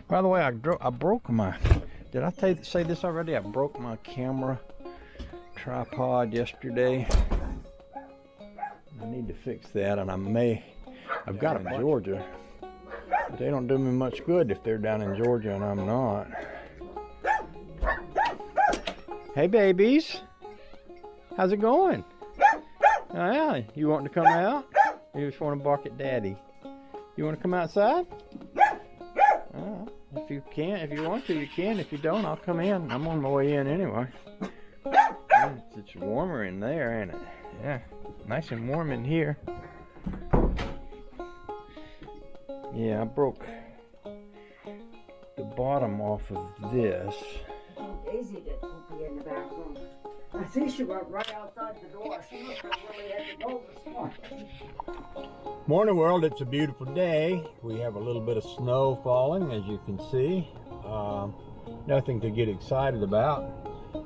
By the way, I broke my, did I say this already? I broke my camera tripod yesterday. I need to fix that, and I've got them in Georgia. But they don't do me much good if they're down in Georgia and I'm not. Hey babies, how's it going? Oh yeah, you want to come out? You just want to bark at daddy. You want to come outside? If you can, if you want to, you can. If you don't, I'll come in. I'm on my way in anyway. It's warmer in there, ain't it? Yeah, nice and warm in here. Yeah, I broke the bottom off of this. Daisy did poopy in the bathroom. I think she went right outside the door. She must have really had to go this morning. Morning world, it's a beautiful day. We have a little bit of snow falling, as you can see. Nothing to get excited about.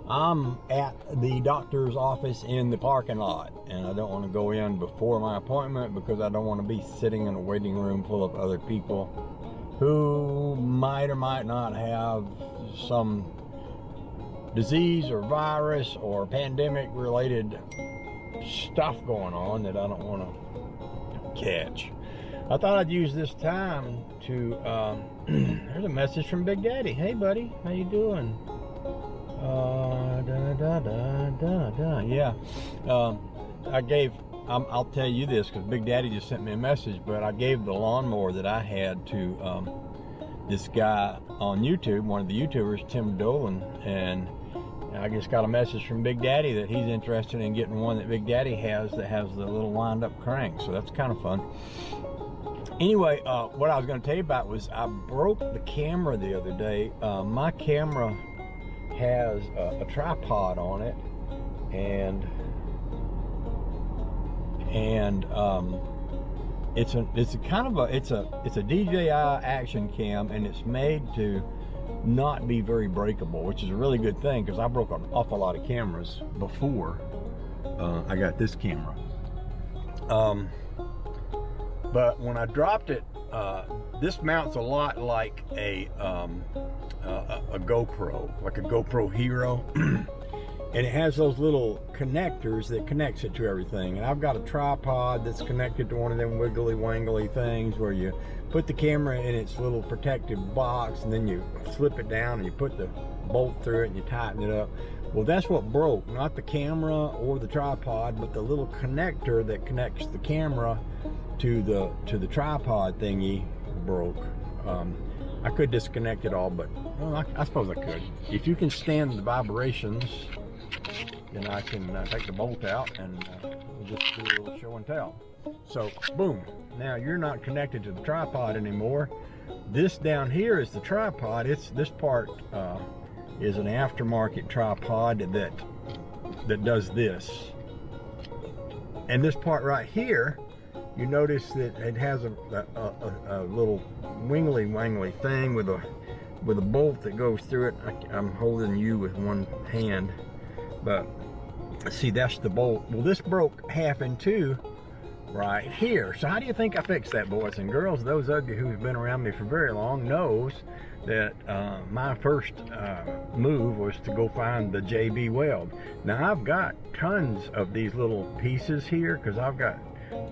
I'm at the doctor's office in the parking lot, and I don't want to go in before my appointment because I don't want to be sitting in a waiting room full of other people who might or might not have some disease or virus or pandemic related stuff going on that I don't want to catch. I thought I'd use this time to there's a message from Big Daddy. Hey buddy, how you doing? Yeah, I'll tell you this because Big Daddy just sent me a message, but I gave the lawnmower that I had to this guy on YouTube, one of the YouTubers, Tim Dolan, and I just got a message from Big Daddy that he's interested in getting one that Big Daddy has that has the little wind up crank, so that's kind of fun. Anyway, what I was going to tell you about was I broke the camera the other day. My camera has a tripod on it, and it's a DJI action cam, and it's made to not be very breakable, which is a really good thing because I broke an awful lot of cameras before I got this camera. But when I dropped it, this mounts a lot like a GoPro, like a GoPro Hero. And it has those little connectors that connects it to everything. And I've got a tripod that's connected to one of them wiggly wangly things where you put the camera in its little protective box and then you slip it down and you put the bolt through it and you tighten it up. Well, that's what broke, not the camera or the tripod, but the little connector that connects the camera to the tripod thingy broke. I could disconnect it all, but well, I suppose I could. If you can stand the vibrations, then I can take the bolt out and we'll just do a little show and tell. So, boom. Now you're not connected to the tripod anymore. This down here is the tripod. This part is an aftermarket tripod that does this. And this part right here, you notice that it has a little wingly wangly thing with a bolt that goes through it. I'm holding you with one hand, but see, that's the bolt. Well, this broke half in two right here. So how do you think I fixed that, boys and girls? Those of you who've been around me for very long knows that my first move was to go find the JB Weld. Now I've got tons of these little pieces here because I've got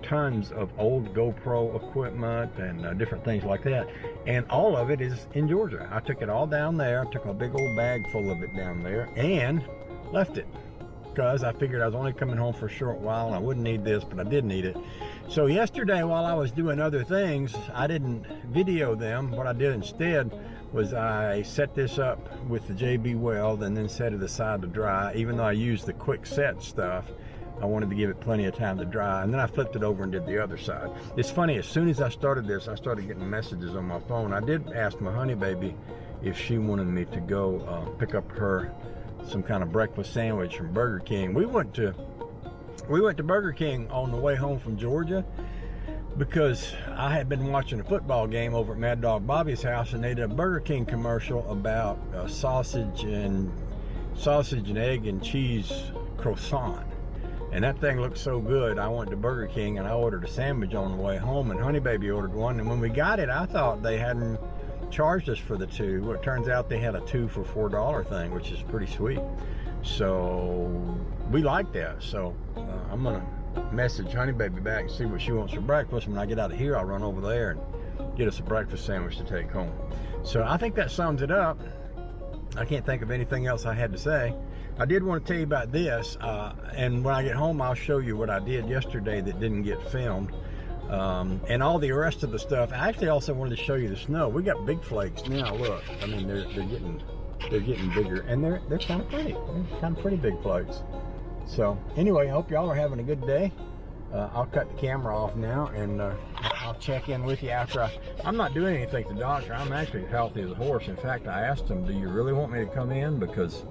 tons of old GoPro equipment and different things like that, and all of it is in Georgia. I took it all down there. I took a big old bag full of it down there and left it because I figured I was only coming home for a short while and I wouldn't need this, but I did need it. So yesterday, while I was doing other things, I didn't video them. What I did instead was I set this up with the JB Weld and then set it aside to dry. Even though I used the quick set stuff, I wanted to give it plenty of time to dry, and then I flipped it over and did the other side. It's funny, as soon as I started this, I started getting messages on my phone. I did ask my honey baby if she wanted me to go pick up her some kind of breakfast sandwich from Burger King. We went to Burger King on the way home from Georgia because I had been watching a football game over at Mad Dog Bobby's house, and they did a Burger King commercial about sausage and egg and cheese croissant. And that thing looked so good, I went to Burger King and I ordered a sandwich on the way home, and honey baby ordered one. And when we got it, I thought they hadn't charged us for the 2. Well, it turns out they had a 2 for $4 thing, which is pretty sweet. So we like that. So I'm gonna message Honey Baby back and see what she wants for breakfast. When I get out of here, I'll run over there and get us a breakfast sandwich to take home. So I think that sums it up. I can't think of anything else I had to say. I did want to tell you about this, and when I get home, I'll show you what I did yesterday that didn't get filmed, and all the rest of the stuff. I actually also wanted to show you the snow. We got big flakes now. Look, I mean, they're getting bigger, and they're kind of pretty. They're kind of pretty big flakes. So anyway, I hope y'all are having a good day. I'll cut the camera off now, and I'll check in with you after I'm not doing anything to the doctor. I'm actually as healthy as a horse. In fact, I asked him, do you really want me to come in? Because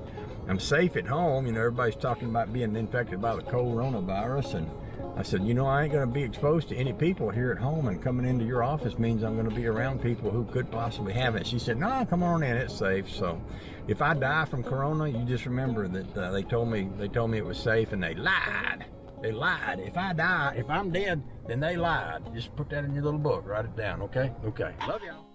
I'm safe at home. You know, everybody's talking about being infected by the coronavirus. And I said, you know, I ain't going to be exposed to any people here at home, and coming into your office means I'm going to be around people who could possibly have it. She said, no, come on in, it's safe. So if I die from corona, you just remember that they told me it was safe, and they lied. They lied. If I die, if I'm dead, then they lied. Just put that in your little book. Write it down, okay? Okay. Love y'all.